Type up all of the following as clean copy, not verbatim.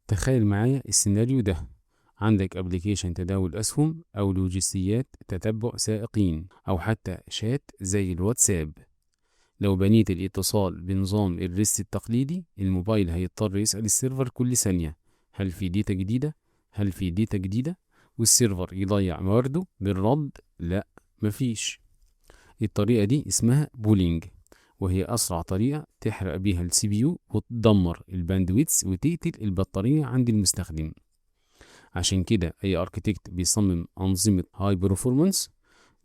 تخيل معايا السيناريو ده، عندك ابليكيشن تداول أسهم أو لوجستيات تتبع سائقين أو حتى شات زي الواتساب. لو بنيت الاتصال بنظام الريست التقليدي، الموبايل هيضطر يسأل السيرفر كل ثانية: هل في ديتا جديدة؟ هل في ديتا جديدة؟ والسيرفر يضيع موارده بالرد: لا، مفيش. الطريقة دي اسمها بولينج، وهي أسرع طريقة تحرق بيها السي بي يو وتدمر الباندويتس وتقتل البطارية عند المستخدم. عشان كده أي أركتكت بيصمم أنظمة هاي برفورمانس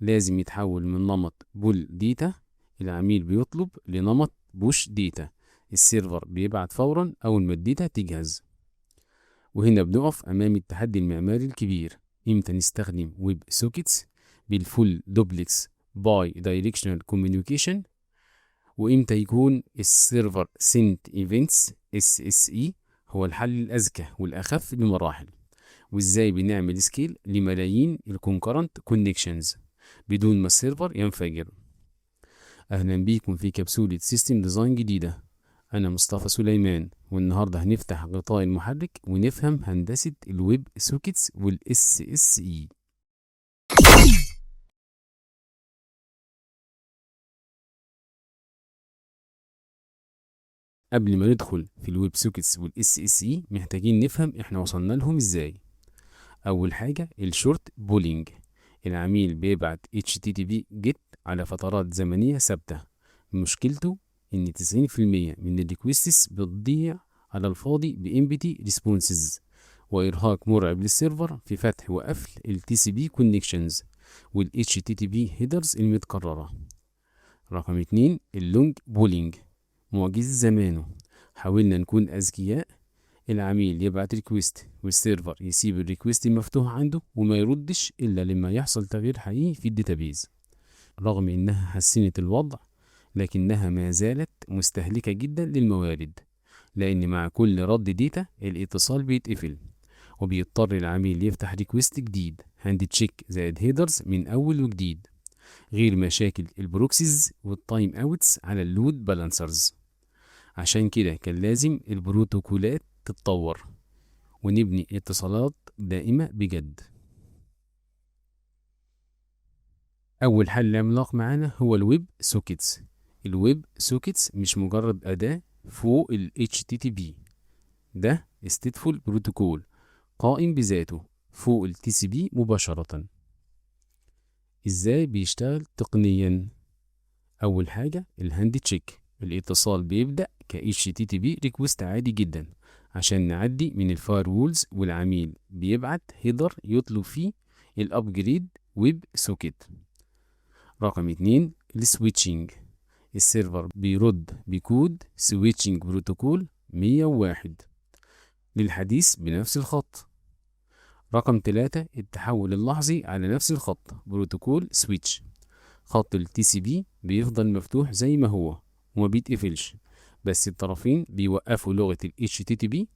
لازم يتحول من نمط بول ديتا العميل بيطلب لنمط بوش ديتا السيرفر بيبعت فورا أول ما الديتا تجهز. وهنا بنقف أمام التحدي المعماري الكبير: إمتى نستخدم ويب سوكيتس بالفول دوبلكس باي دايركشنال كوميونيكيشن، وإمتى يكون السيرفر سنت ايفنتس SSE هو الحل الأذكى والأخف بمراحل، وإزاي بنعمل سكيل لملايين الكونكرنت كونكشنز بدون ما السيرفر ينفجر. أهلا بيكم في كبسولة سيستم ديزاين جديدة. أنا مصطفى سليمان، والنهاردة هنفتح غطاء المحرك ونفهم هندسة الويب سوكيتس SSE. قبل ما ندخل في الويب سوكيتس SSE محتاجين نفهم احنا وصلنا لهم ازاي. أول حاجة الشورت بولينج، العميل بيبعت HTTP GET على فترات زمنية ثابتة. مشكلته إن 90% من الريكوستس بتضيع على الفاضي بإمبتي ريسبونسز، وإرهاق مرعب للسيرفر في فتح وقفل ال TCP connections وال HTTP headers المتكررة. رقم 2 اللونج بولينج، معجزة زمانه. حاولنا نكون أذكياء، العميل يبعت ريكوست والسيرفر يسيب الريكوست مفتوح عنده وما يردش إلا لما يحصل تغيير حقيقي في الداتابيز. رغم إنها حسنت الوضع، لكنها ما زالت مستهلكة جدا للموارد، لأن مع كل رد ديتا الاتصال بيتقفل وبيضطر العميل يفتح ريكوست جديد هاند تشيك زائد هيدرز من أول وجديد، غير مشاكل البروكسيز والتايم اوتس على اللود بالانسرز. عشان كده كان لازم البروتوكولات تتطور ونبني اتصالات دائمة بجد. أول حل عملاق معانا هو الويب سوكيتس. الويب سوكيتس مش مجرد أداة فوق ال HTTP، ده stateful بروتوكول قائم بذاته فوق ال TCP مباشرة. إزاي بيشتغل تقنيا؟ أول حاجة الهاند تشيك، الاتصال بيبدأ ك HTTP ريكوست عادي جدا عشان نعدي من الفاير وولز، والعميل بيبعت هيدر يطلب فيه الابجريد ويب سوكيت. رقم 2 السويتشنج، السيرفر بيرد بكود سويتشنج بروتوكول 101 للحديث بنفس الخط. رقم 3 التحول اللحظي على نفس الخط بروتوكول سويتش. خط ال TCP بيفضل مفتوح زي ما هو وما بيتقفلش، بس الطرفين بيوقفوا لغة ال HTTP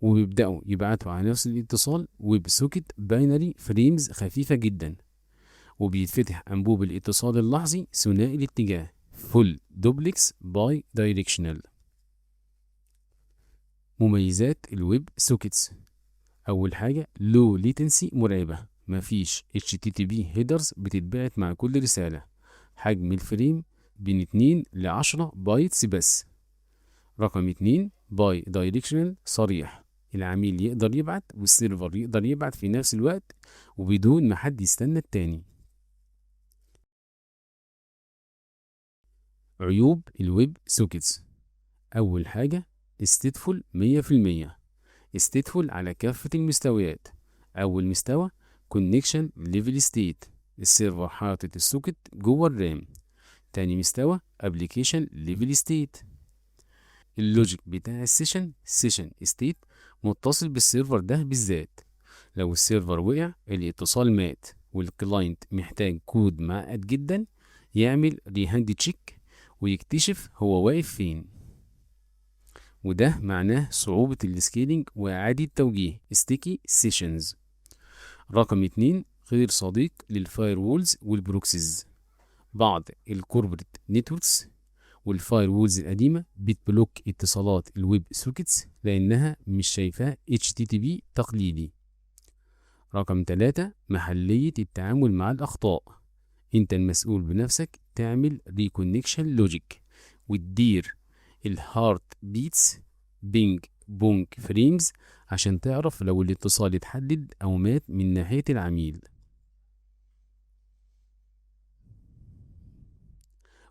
وبيبدأوا يبعتوا على نفس الاتصال ويب سوكيت باينري فريمز خفيفة جدا، وبيتفتح أنبوب الاتصال اللحظي ثنائي الاتجاه فول دوبلكس باي دايركشنال. مميزات الويب سوكيتس: أول حاجة لو ليتنسي مرعبة، مفيش HTTP هيدرز بتتبعت مع كل رسالة، حجم الفريم بين 2 ل 10 بايتس بس. رقم 2 باي دايركشنال صريح، العميل يقدر يبعت والسيرفر يقدر يبعت في نفس الوقت وبدون ما حد يستنى التاني. عيوب الويب سوكيتس: أول حاجة stateful 100%، stateful على كافة المستويات. أول مستوى connection level state، السيرفر حاطط السوكت جوه الرام. تاني مستوى application level state، اللوجيك بتاع السيشن ستيت متصل بالسيرفر ده بالذات. لو السيرفر وقع الاتصال مات، والكلاينت محتاج كود معقد جدا يعمل ريهاند تشيك ويكتشف هو واقف فين، وده معناه صعوبة السكيلينج وإعادة توجيه ستيكي سيشنز. رقم 2 غير صديق للفاير وولز والبروكسيز. بعض الكوربريت نتوركس والفاير وولز القديمة بتبلوك اتصالات الويب سوكيتس لأنها مش شايفاه HTTP تقليدي. رقم 3 محلية التعامل مع الأخطاء. انت المسؤول بنفسك تعمل ريكونكشن لوجيك وتدير الهارت بيتس بينج بونج فريمز عشان تعرف لو الاتصال اتحدد أو مات من ناحية العميل.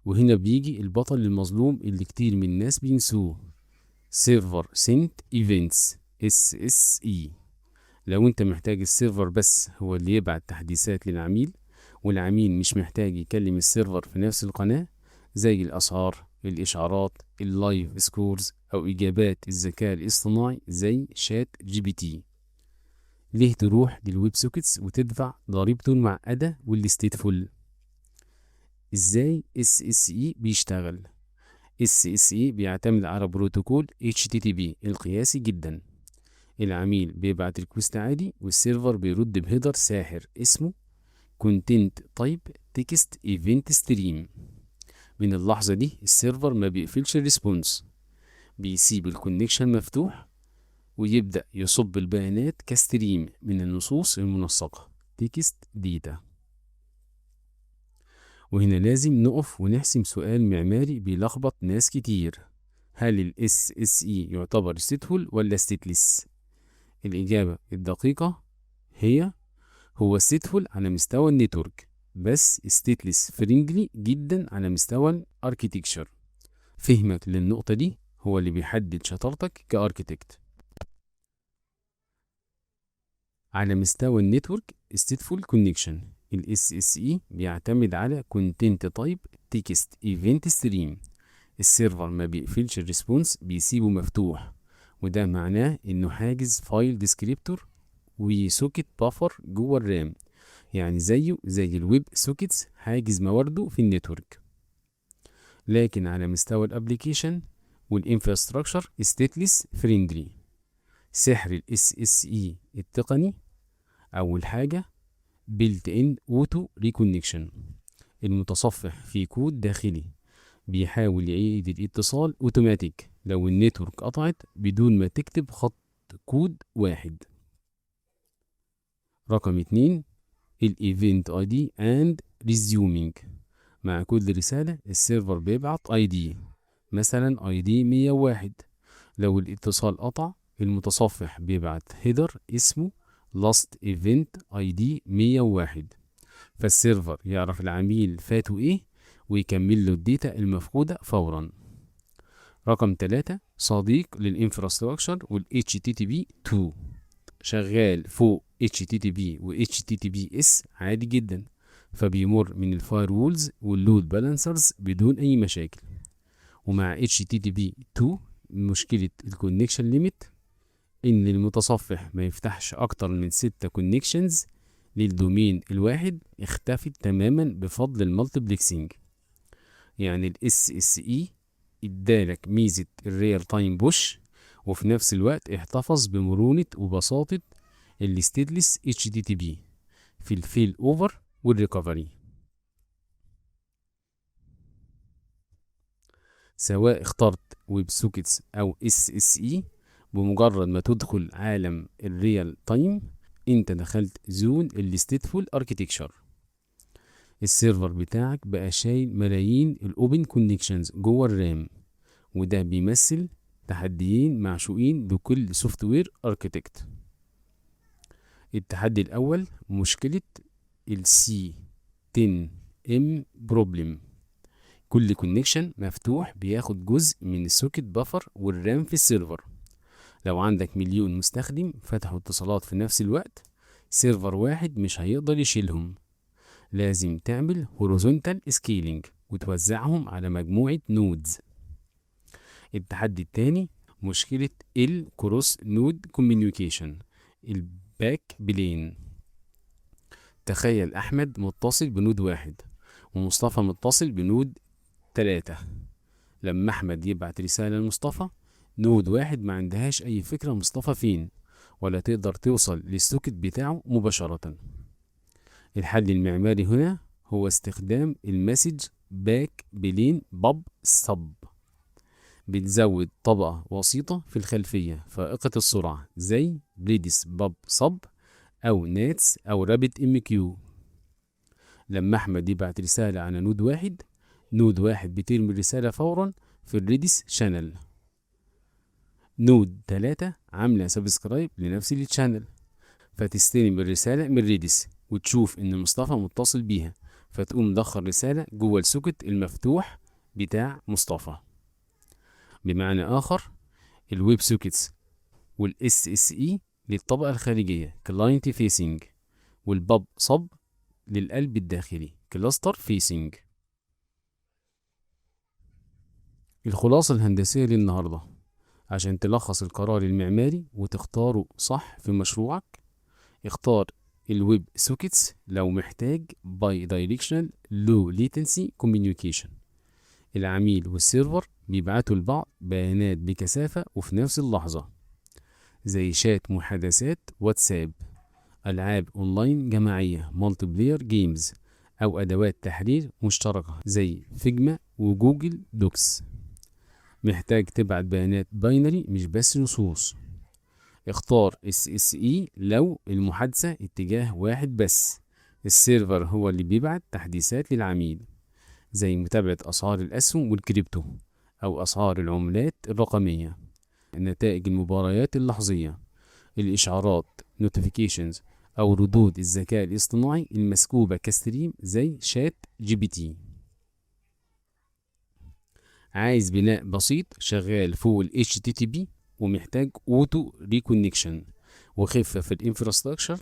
وهنا بيجي البطل المظلوم اللي كتير من الناس بينسوه، سيرفر سنت ايفنتس SSE. لو انت محتاج السيرفر بس هو اللي يبعت تحديثات للعميل، والعميل مش محتاج يكلم السيرفر في نفس القناة، زي الأسعار، الإشعارات، اللايف سكورز، أو إجابات الذكاء الاصطناعي زي شات GPT، ليه تروح للويب سوكيتس وتدفع ضريبته المعقدة والستيتفول؟ ازاي SSE بيشتغل؟ SSE بيعتمد على بروتوكول HTTP القياسي جدا. العميل بيبعت ريكوست عادي والسيرفر بيرد بهيدر ساحر اسمه Content Type Text Event Stream. من اللحظة دي السيرفر ما بيقفلش الريسبونس، بيسيب الكونكشن مفتوح ويبدأ يصب البيانات كستريم من النصوص المنسقة تكست ديتا. وهنا لازم نقف ونحسم سؤال معماري بيلخبط ناس كتير، هل ال SSE يعتبر stateful ولا stateless؟ الإجابة الدقيقة هو stateful على مستوى النتورك، بس stateless friendly جدا على مستوى الاركيتكشر. فهمك للنقطة دي هو اللي بيحدد شطارتك كاركيتكت. على مستوى النتورك stateful connection ال SSE بيعتمد على content type text event stream. السيرفر ما بيقفلش الريسبونس، بيسيبه مفتوح، وده معناه انه حاجز فايل ديسكريبتور وسوكت بافر جوه الرام، يعني زيه زي الويب سوكيتس حاجز موارده في النتورك. لكن على مستوى الابليكيشن والانفراستراكشر ستيتلس فريندلي. سحر ال SSE التقني اول حاجة built in auto reconnection. المتصفح في كود داخلي بيحاول يعيد الاتصال اوتوماتيك لو النتورك قطعت بدون ما تكتب خط كود واحد. رقم 2 الايفنت ID and resuming. مع كل رسالة السيرفر بيبعت ID، مثلا ID 101. لو الاتصال قطع المتصفح بيبعت هيدر اسمه last event ID 101، فالسيرفر يعرف العميل فاته ايه ويكمل له الداتا المفقودة فورا. رقم 3 صديق للانفراستراكشر وال HTTP2، شغال فوق HTTP و HTTPS عادي جدا، فبيمر من الفاير وولز واللود بالانسرز بدون اي مشاكل. ومع HTTP2 مشكلة الكونكشن ليميت ان المتصفح ما يفتحش اكتر من 6 كونكشنز للدومين الواحد، اختفت تماما بفضل المالتيبلكسينج. يعني ال SSE ادالك ميزة الريال تايم بوش، وفي نفس الوقت احتفظ بمرونة وبساطة الستيدلس HTTP في الفيل اوفر والريكفري. سواء اخترت ويب سوكيتس او SSE، بمجرد ما تدخل عالم الريال تايم انت دخلت زون الستيتفول اركيتكشر. السيرفر بتاعك بقى شايل ملايين الاوبن كونكشنز جوه الرام، وده بيمثل تحديين معشوقين لكل سوفت وير اركيتكت. التحدي الاول مشكلة C10M بروبلم. كل كونكشن مفتوح بياخد جزء من السوكت بافر والرام في السيرفر. لو عندك مليون مستخدم فتحوا اتصالات في نفس الوقت، سيرفر واحد مش هيقدر يشيلهم. لازم تعمل هوريزونتال سكيلينج وتوزعهم على مجموعة نودز. التحدي التاني مشكلة الكروس نود كوميونيكيشن الباك بلين. تخيل أحمد متصل بنود 1 ومصطفى متصل بنود 3. لما أحمد يبعت رسالة لمصطفى، نود 1 ما عندهاش أي فكرة مصطفى فين، ولا تقدر توصل للسوكت بتاعه مباشرة. الحل المعماري هنا هو استخدام المسج باك بلين باب صب. بتزود طبقة وسيطة في الخلفية فائقة السرعة زي بليدس باب صب أو ناتس أو رابت ام كيو. لما أحمد يبعت رسالة على نود واحد بترمي الرسالة فورا في الريدس شانل. نود 3 عاملة سبسكرايب لنفس الشانل، فتستلم الرسالة من ريدس وتشوف إن مصطفى متصل بيها، فتقوم مدخل رسالة جوه السوكت المفتوح بتاع مصطفى. بمعنى آخر، الويب سوكتس والاس اس اي للطبقة الخارجية كلاينت فيسنج، والباب صب للقلب الداخلي كلاستر فيسنج. الخلاصة الهندسية للنهاردة عشان تلخص القرار المعماري وتختاره صح في مشروعك، اختار الويب سوكيتس لو محتاج باي دايركشنال لو ليتنسي كوميونيكيشن. العميل والسيرفر بيبعتوا لبعض بيانات بكثافة وفي نفس اللحظة، زي شات محادثات واتساب، ألعاب أونلاين جماعية مالتي بلاير جيمز، أو أدوات تحرير مشتركة زي فيجما وجوجل دوكس. محتاج تبعت بيانات باينري مش بس نصوص، اختار SSE لو المحادثة اتجاه واحد بس. السيرفر هو اللي بيبعت تحديثات للعميل زي متابعة أسعار الأسهم والكريبتو أو أسعار العملات الرقمية، نتائج المباريات اللحظية، الإشعارات notifications أو ردود الذكاء الاصطناعي المسكوبة كستريم زي شات جي بي تي. عايز بناء بسيط شغال فوق ال HTTP ومحتاج اوتو ريكونكشن وخفة في الانفراستراكشر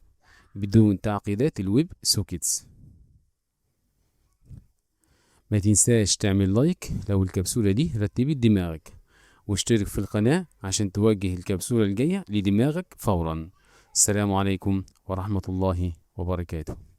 بدون تعقيدات الويب سوكيتس. ما تنساش تعمل لايك لو الكبسولة دي رتبت دماغك، واشترك في القناة عشان توجه الكبسولة الجاية لدماغك فورا. السلام عليكم ورحمة الله وبركاته.